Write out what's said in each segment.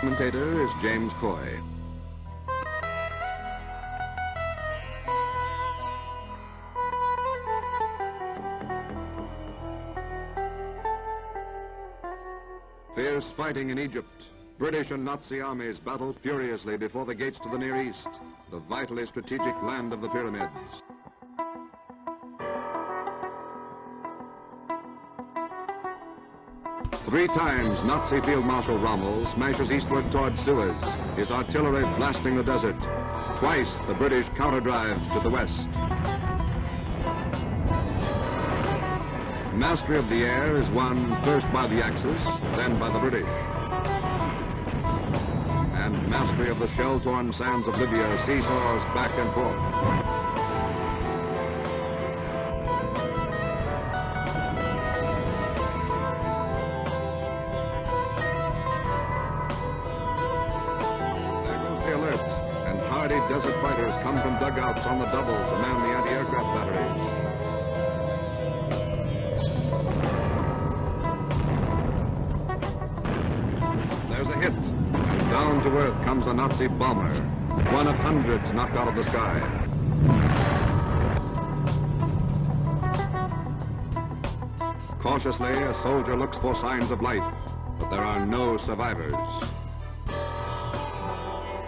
Commentator is James Coy. Fierce fighting in Egypt. British and Nazi armies battle furiously before the gates to the Near East, the vitally strategic land of the pyramids. Three times Nazi Field Marshal Rommel smashes eastward toward Suez, his artillery blasting the desert. Twice the British counterdrive to the west. Mastery of the air is won first by the Axis, then by the British. And mastery of the shell-torn sands of Libya seesaws back and forth. Desert fighters come from dugouts on the double to man the anti-aircraft batteries. There's a hit, and down to earth comes a Nazi bomber, one of hundreds knocked out of the sky. Cautiously, a soldier looks for signs of life, but there are no survivors.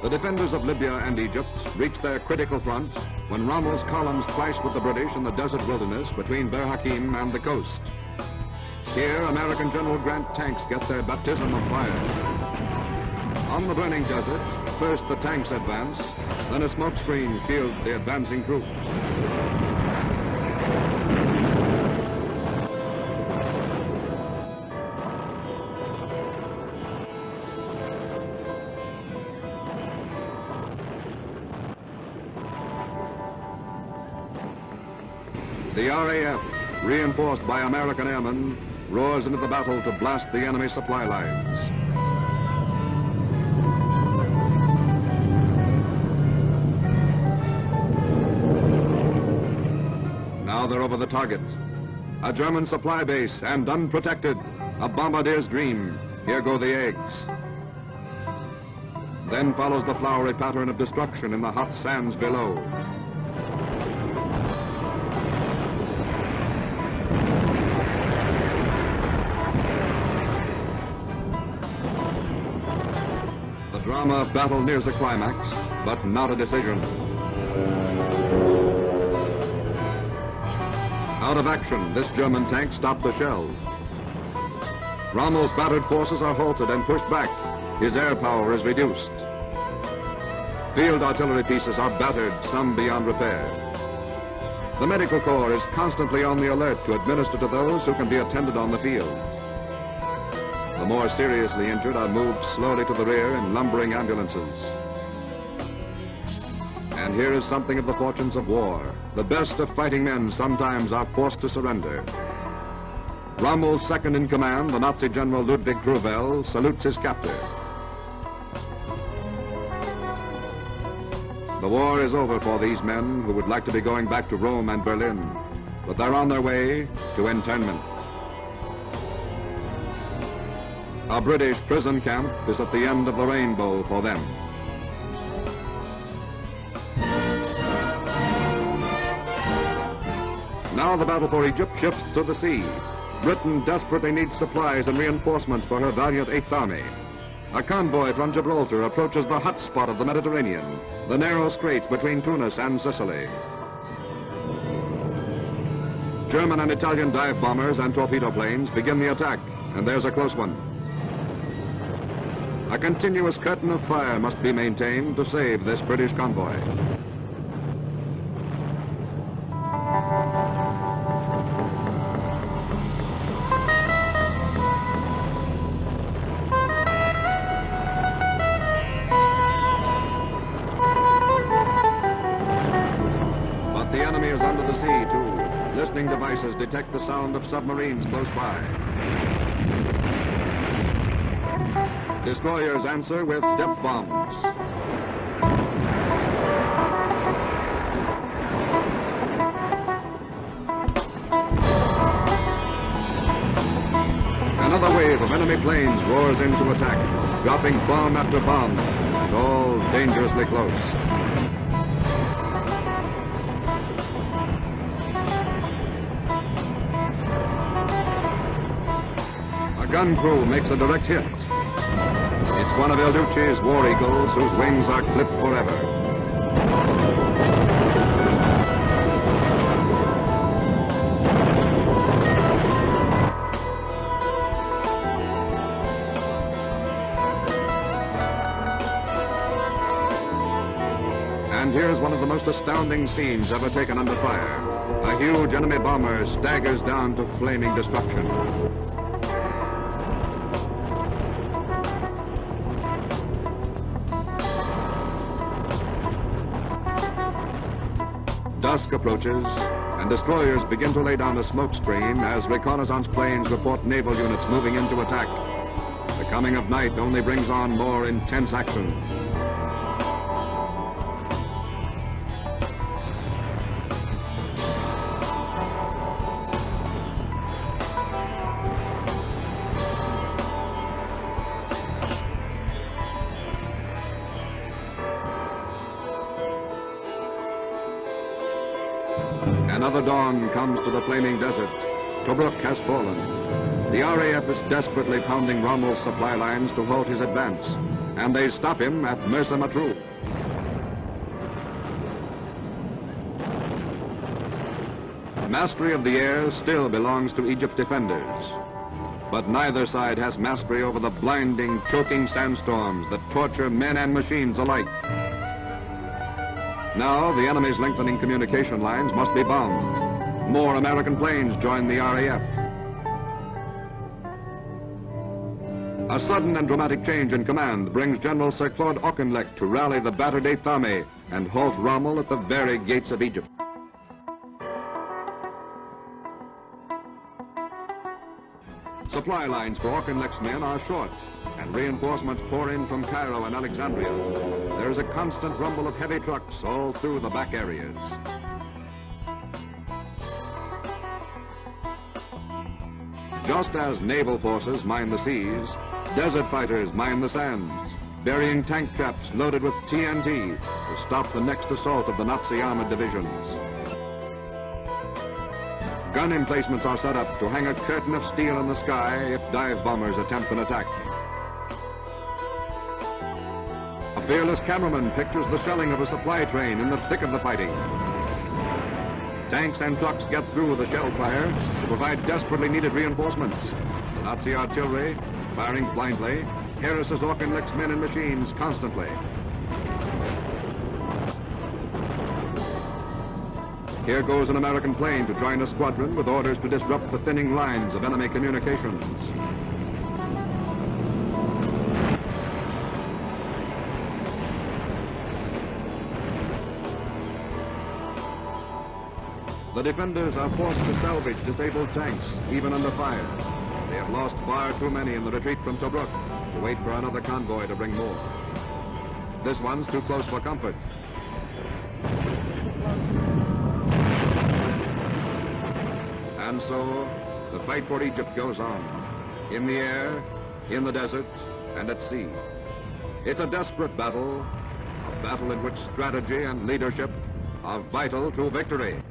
The defenders of Libya and Egypt reach their critical front when Rommel's columns clash with the British in the desert wilderness between Bir Hakeim and the coast. Here, American General Grant tanks get their baptism of fire. On the burning desert, first the tanks advance, then a smoke screen shields the advancing troops. The RAF, reinforced by American airmen, roars into the battle to blast the enemy supply lines. Now they're over the target. A German supply base and unprotected. A bombardier's dream. Here go the eggs. Then follows the flowery pattern of destruction in the hot sands below. The drama of battle nears a climax, but not a decision. Out of action, this German tank stopped the shells. Rommel's battered forces are halted and pushed back. His air power is reduced. Field artillery pieces are battered, some beyond repair. The medical corps is constantly on the alert to administer to those who can be attended on the field. The more seriously injured are moved slowly to the rear in lumbering ambulances. And here is something of the fortunes of war. The best of fighting men sometimes are forced to surrender. Rommel's second in command, the Nazi General Ludwig Gruvel, salutes his captor. The war is over for these men who would like to be going back to Rome and Berlin, but they're on their way to internment. A British prison camp is at the end of the rainbow for them. Now the battle for Egypt shifts to the sea. Britain desperately needs supplies and reinforcements for her valiant Eighth Army. A convoy from Gibraltar approaches the hot spot of the Mediterranean, the narrow straits between Tunis and Sicily. German and Italian dive bombers and torpedo planes begin the attack, and there's a close one. A continuous curtain of fire must be maintained to save this British convoy. But the enemy is under the sea, too. Listening devices detect the sound of submarines close by. Destroyers answer with depth bombs. Another wave of enemy planes roars into attack, dropping bomb after bomb, and all dangerously close. A gun crew makes a direct hit. It's one of El Duce's war eagles whose wings are clipped forever. And here's one of the most astounding scenes ever taken under fire. A huge enemy bomber staggers down to flaming destruction. Dusk approaches, and destroyers begin to lay down a smoke screen as reconnaissance planes report naval units moving into attack. The coming of night only brings on more intense action. Another dawn comes to the flaming desert. Tobruk has fallen. The RAF is desperately pounding Rommel's supply lines to halt his advance, and they stop him at Mersa Matruh. Mastery of the air still belongs to Egypt's defenders, but neither side has mastery over the blinding, choking sandstorms that torture men and machines alike. Now, the enemy's lengthening communication lines must be bombed. More American planes join the RAF. A sudden and dramatic change in command brings General Sir Claude Auchinleck to rally the battered Eighth Army and halt Rommel at the very gates of Egypt. Supply lines for Auchinleck's men are short, and reinforcements pour in from Cairo and Alexandria. There is a constant rumble of heavy trucks all through the back areas. Just as naval forces mine the seas, desert fighters mine the sands, burying tank traps loaded with TNT to stop the next assault of the Nazi armored divisions. Gun emplacements are set up to hang a curtain of steel in the sky if dive bombers attempt an attack. A fearless cameraman pictures the shelling of a supply train in the thick of the fighting. Tanks and trucks get through the shell fire to provide desperately needed reinforcements. Nazi artillery, firing blindly, harasses Auchinleck's men and machines constantly. Here goes an American plane to join a squadron with orders to disrupt the thinning lines of enemy communications. The defenders are forced to salvage disabled tanks, even under fire. They have lost far too many in the retreat from Tobruk to wait for another convoy to bring more. This one's too close for comfort. And so, the fight for Egypt goes on. In the air, in the desert, and at sea. It's a desperate battle, a battle in which strategy and leadership are vital to victory.